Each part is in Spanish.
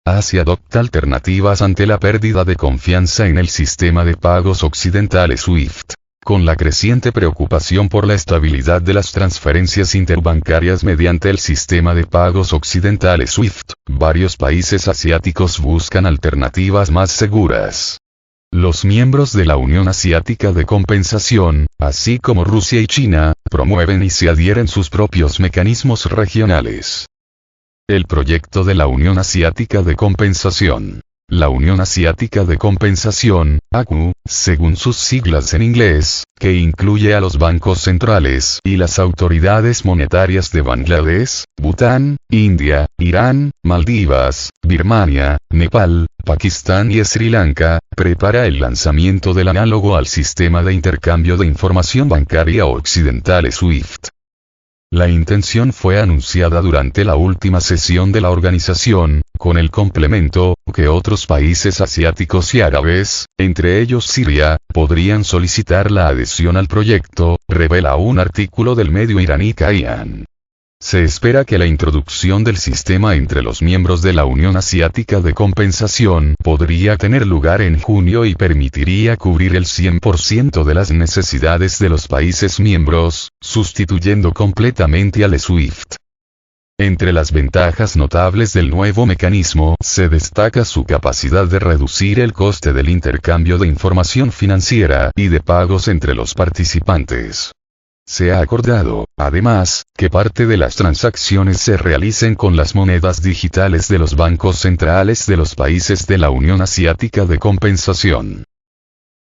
Asia adopta alternativas ante la pérdida de confianza en el sistema de pagos occidentales SWIFT. Con la creciente preocupación por la estabilidad de las transferencias interbancarias mediante el sistema de pagos occidentales SWIFT, varios países asiáticos buscan alternativas más seguras. Los miembros de la Unión Asiática de Compensación, así como Rusia y China, promueven y se adhieren sus propios mecanismos regionales. El proyecto de la Unión Asiática de Compensación. La Unión Asiática de Compensación, ACU, según sus siglas en inglés, que incluye a los bancos centrales y las autoridades monetarias de Bangladesh, Bután, India, Irán, Maldivas, Birmania, Nepal, Pakistán y Sri Lanka, prepara el lanzamiento del análogo al sistema de intercambio de información bancaria occidental SWIFT. La intención fue anunciada durante la última sesión de la organización, con el complemento, que otros países asiáticos y árabes, entre ellos Siria, podrían solicitar la adhesión al proyecto, revela un artículo del medio iraní Kaihan. Se espera que la introducción del sistema entre los miembros de la Unión Asiática de Compensación podría tener lugar en junio y permitiría cubrir el 100% de las necesidades de los países miembros, sustituyendo completamente al SWIFT. Entre las ventajas notables del nuevo mecanismo se destaca su capacidad de reducir el coste del intercambio de información financiera y de pagos entre los participantes. Se ha acordado, además, que parte de las transacciones se realicen con las monedas digitales de los bancos centrales de los países de la Unión Asiática de Compensación.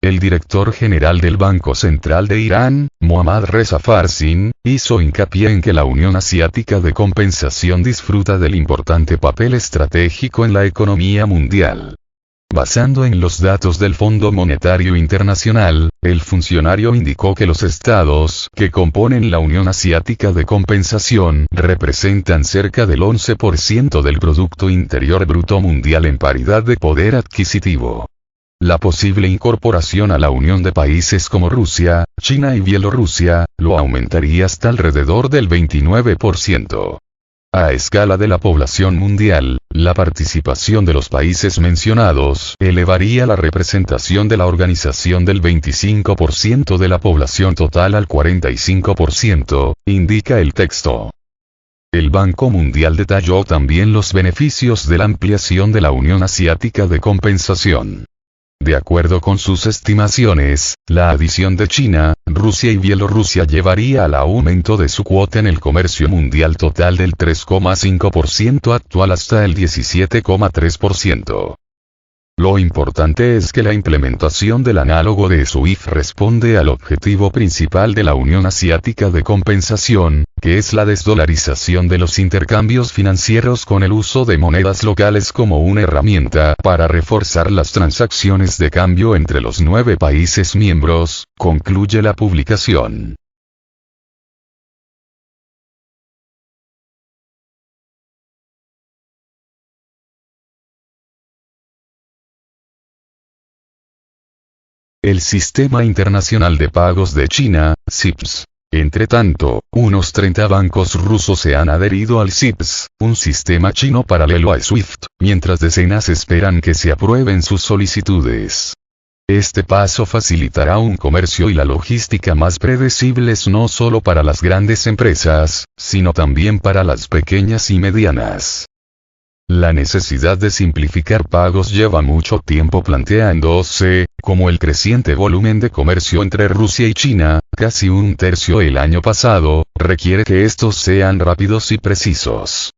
El director general del Banco Central de Irán, Mohammad Reza Farzin, hizo hincapié en que la Unión Asiática de Compensación disfruta del importante papel estratégico en la economía mundial. Basando en los datos del Fondo Monetario Internacional, el funcionario indicó que los estados que componen la Unión Asiática de Compensación representan cerca del 11% del Producto Interior Bruto Mundial en paridad de poder adquisitivo. La posible incorporación a la Unión de países como Rusia, China y Bielorrusia, lo aumentaría hasta alrededor del 29%. A escala de la población mundial, la participación de los países mencionados elevaría la representación de la organización del 25% de la población total al 45%, indica el texto. El Banco Mundial detalló también los beneficios de la ampliación de la Unión Asiática de Compensación. De acuerdo con sus estimaciones, la adición de China, Rusia y Bielorrusia llevaría al aumento de su cuota en el comercio mundial total del 3,5% actual hasta el 17,3%. Lo importante es que la implementación del análogo de SWIFT responde al objetivo principal de la Unión Asiática de Compensación, que es la desdolarización de los intercambios financieros con el uso de monedas locales como una herramienta para reforzar las transacciones de cambio entre los 9 países miembros, concluye la publicación. El Sistema Internacional de Pagos de China, SIPS. Entretanto, unos 30 bancos rusos se han adherido al SIPS, un sistema chino paralelo a SWIFT, mientras decenas esperan que se aprueben sus solicitudes. Este paso facilitará un comercio y la logística más predecibles no solo para las grandes empresas, sino también para las pequeñas y medianas. La necesidad de simplificar pagos lleva mucho tiempo planteándose, como el creciente volumen de comercio entre Rusia y China, casi un tercio el año pasado, requiere que estos sean rápidos y precisos.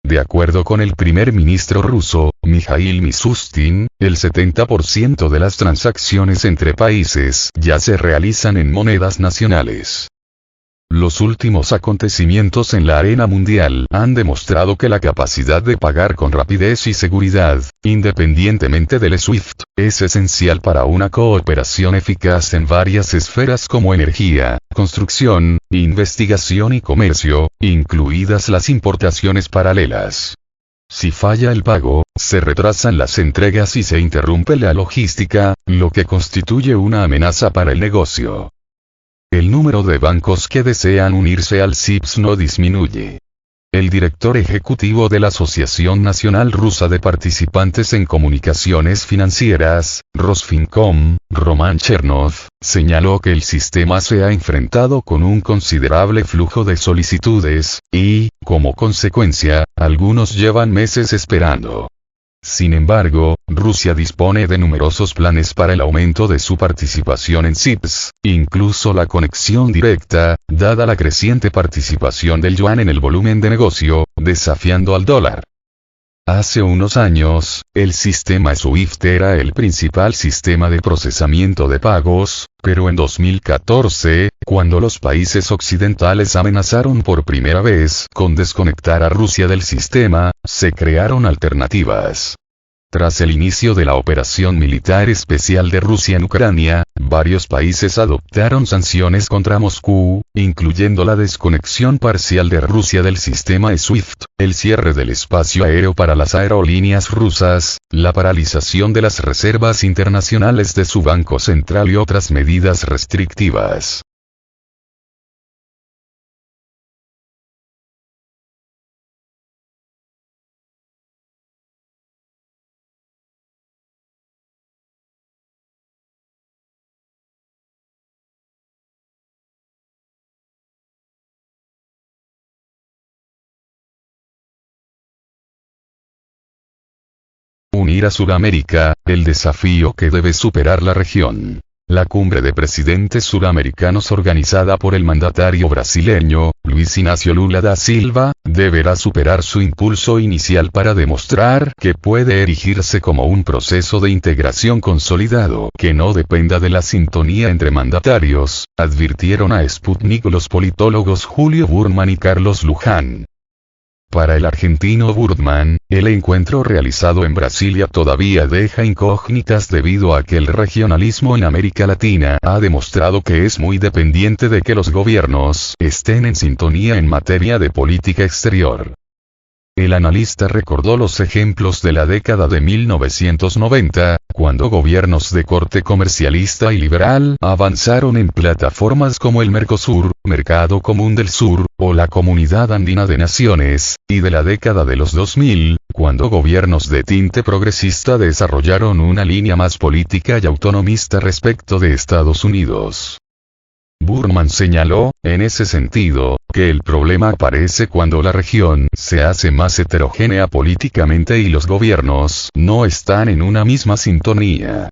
De acuerdo con el primer ministro ruso, Mikhail Mishustin, el 70% de las transacciones entre países ya se realizan en monedas nacionales. Los últimos acontecimientos en la arena mundial han demostrado que la capacidad de pagar con rapidez y seguridad, independientemente del SWIFT, es esencial para una cooperación eficaz en varias esferas como energía, construcción, investigación y comercio, incluidas las importaciones paralelas. Si falla el pago, se retrasan las entregas y se interrumpe la logística, lo que constituye una amenaza para el negocio. El número de bancos que desean unirse al SIPS no disminuye. El director ejecutivo de la Asociación Nacional Rusa de Participantes en Comunicaciones Financieras, Rosfincom, Roman Chernov, señaló que el sistema se ha enfrentado con un considerable flujo de solicitudes, y, como consecuencia, algunos llevan meses esperando. Sin embargo, Rusia dispone de numerosos planes para el aumento de su participación en CIPS, incluso la conexión directa, dada la creciente participación del yuan en el volumen de negocio, desafiando al dólar. Hace unos años, el sistema SWIFT era el principal sistema de procesamiento de pagos, pero en 2014, cuando los países occidentales amenazaron por primera vez con desconectar a Rusia del sistema, se crearon alternativas. Tras el inicio de la operación militar especial de Rusia en Ucrania, varios países adoptaron sanciones contra Moscú, incluyendo la desconexión parcial de Rusia del sistema SWIFT, el cierre del espacio aéreo para las aerolíneas rusas, la paralización de las reservas internacionales de su banco central y otras medidas restrictivas. Unir a Sudamérica, el desafío que debe superar la región. La cumbre de presidentes suramericanos organizada por el mandatario brasileño, Luis Inácio Lula da Silva, deberá superar su impulso inicial para demostrar que puede erigirse como un proceso de integración consolidado que no dependa de la sintonía entre mandatarios, advirtieron a Sputnik los politólogos Julio Burman y Carlos Luján. Para el argentino Burman, el encuentro realizado en Brasilia todavía deja incógnitas debido a que el regionalismo en América Latina ha demostrado que es muy dependiente de que los gobiernos estén en sintonía en materia de política exterior. El analista recordó los ejemplos de la década de 1990, cuando gobiernos de corte comercialista y liberal avanzaron en plataformas como el Mercosur, Mercado Común del Sur, o la Comunidad Andina de Naciones, y de la década de los 2000, cuando gobiernos de tinte progresista desarrollaron una línea más política y autonomista respecto de Estados Unidos. Burman señaló, en ese sentido, que el problema aparece cuando la región se hace más heterogénea políticamente y los gobiernos no están en una misma sintonía.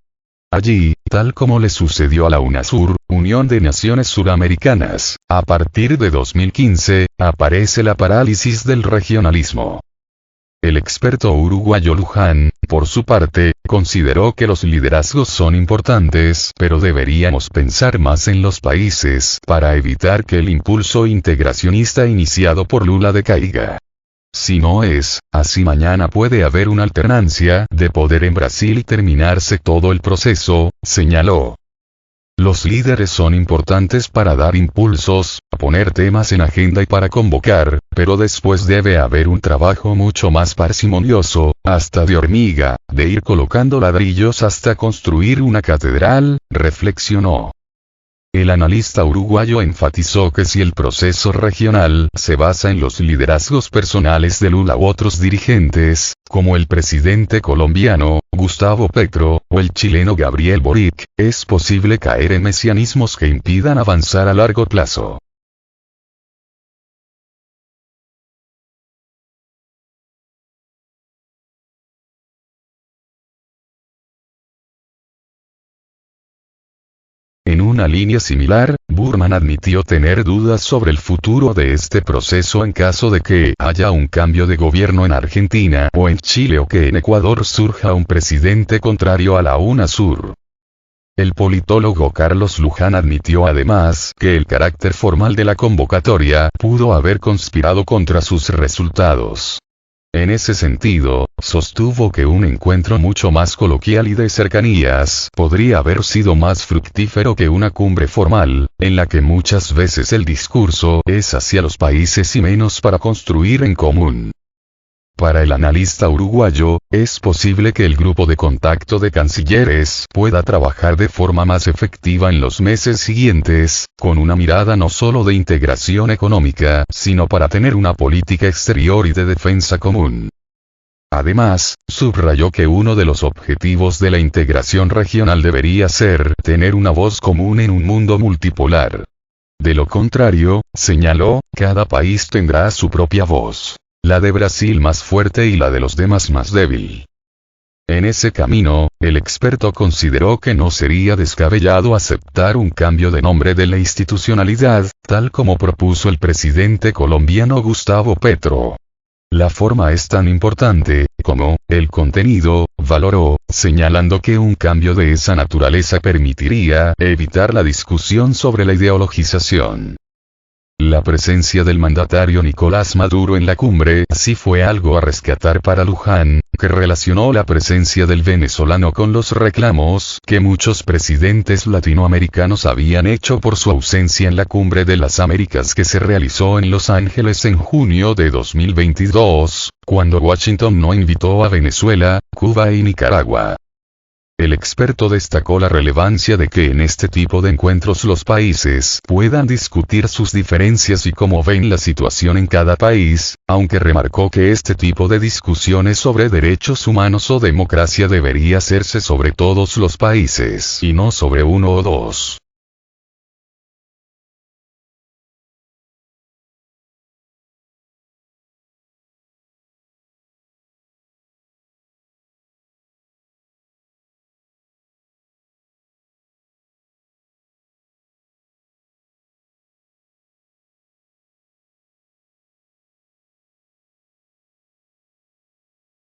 Allí, tal como le sucedió a la UNASUR, Unión de Naciones Suramericanas, a partir de 2015, aparece la parálisis del regionalismo. El experto uruguayo Luján, por su parte, consideró que los liderazgos son importantes, pero deberíamos pensar más en los países para evitar que el impulso integracionista iniciado por Lula decaiga. Si no es así, mañana puede haber una alternancia de poder en Brasil y terminarse todo el proceso, señaló. Los líderes son importantes para dar impulsos, poner temas en agenda y para convocar, pero después debe haber un trabajo mucho más parsimonioso, hasta de hormiga, de ir colocando ladrillos hasta construir una catedral, reflexionó. El analista uruguayo enfatizó que si el proceso regional se basa en los liderazgos personales de Lula u otros dirigentes, como el presidente colombiano, Gustavo Petro, o el chileno Gabriel Boric, es posible caer en mesianismos que impidan avanzar a largo plazo. En una línea similar, Burman admitió tener dudas sobre el futuro de este proceso en caso de que haya un cambio de gobierno en Argentina o en Chile o que en Ecuador surja un presidente contrario a la UNASUR. El politólogo Carlos Luján admitió además que el carácter formal de la convocatoria pudo haber conspirado contra sus resultados. En ese sentido, sostuvo que un encuentro mucho más coloquial y de cercanías podría haber sido más fructífero que una cumbre formal, en la que muchas veces el discurso es hacia los países y menos para construir en común. Para el analista uruguayo, es posible que el grupo de contacto de cancilleres pueda trabajar de forma más efectiva en los meses siguientes, con una mirada no solo de integración económica, sino para tener una política exterior y de defensa común. Además, subrayó que uno de los objetivos de la integración regional debería ser tener una voz común en un mundo multipolar. De lo contrario, señaló, cada país tendrá su propia voz. La de Brasil más fuerte y la de los demás más débil. En ese camino, el experto consideró que no sería descabellado aceptar un cambio de nombre de la institucionalidad, tal como propuso el presidente colombiano Gustavo Petro. La forma es tan importante, como, el contenido, valoró, señalando que un cambio de esa naturaleza permitiría evitar la discusión sobre la ideologización. La presencia del mandatario Nicolás Maduro en la cumbre sí fue algo a rescatar para Luján, que relacionó la presencia del venezolano con los reclamos que muchos presidentes latinoamericanos habían hecho por su ausencia en la Cumbre de las Américas que se realizó en Los Ángeles en junio de 2022, cuando Washington no invitó a Venezuela, Cuba y Nicaragua. El experto destacó la relevancia de que en este tipo de encuentros los países puedan discutir sus diferencias y cómo ven la situación en cada país, aunque remarcó que este tipo de discusiones sobre derechos humanos o democracia debería hacerse sobre todos los países y no sobre uno o dos.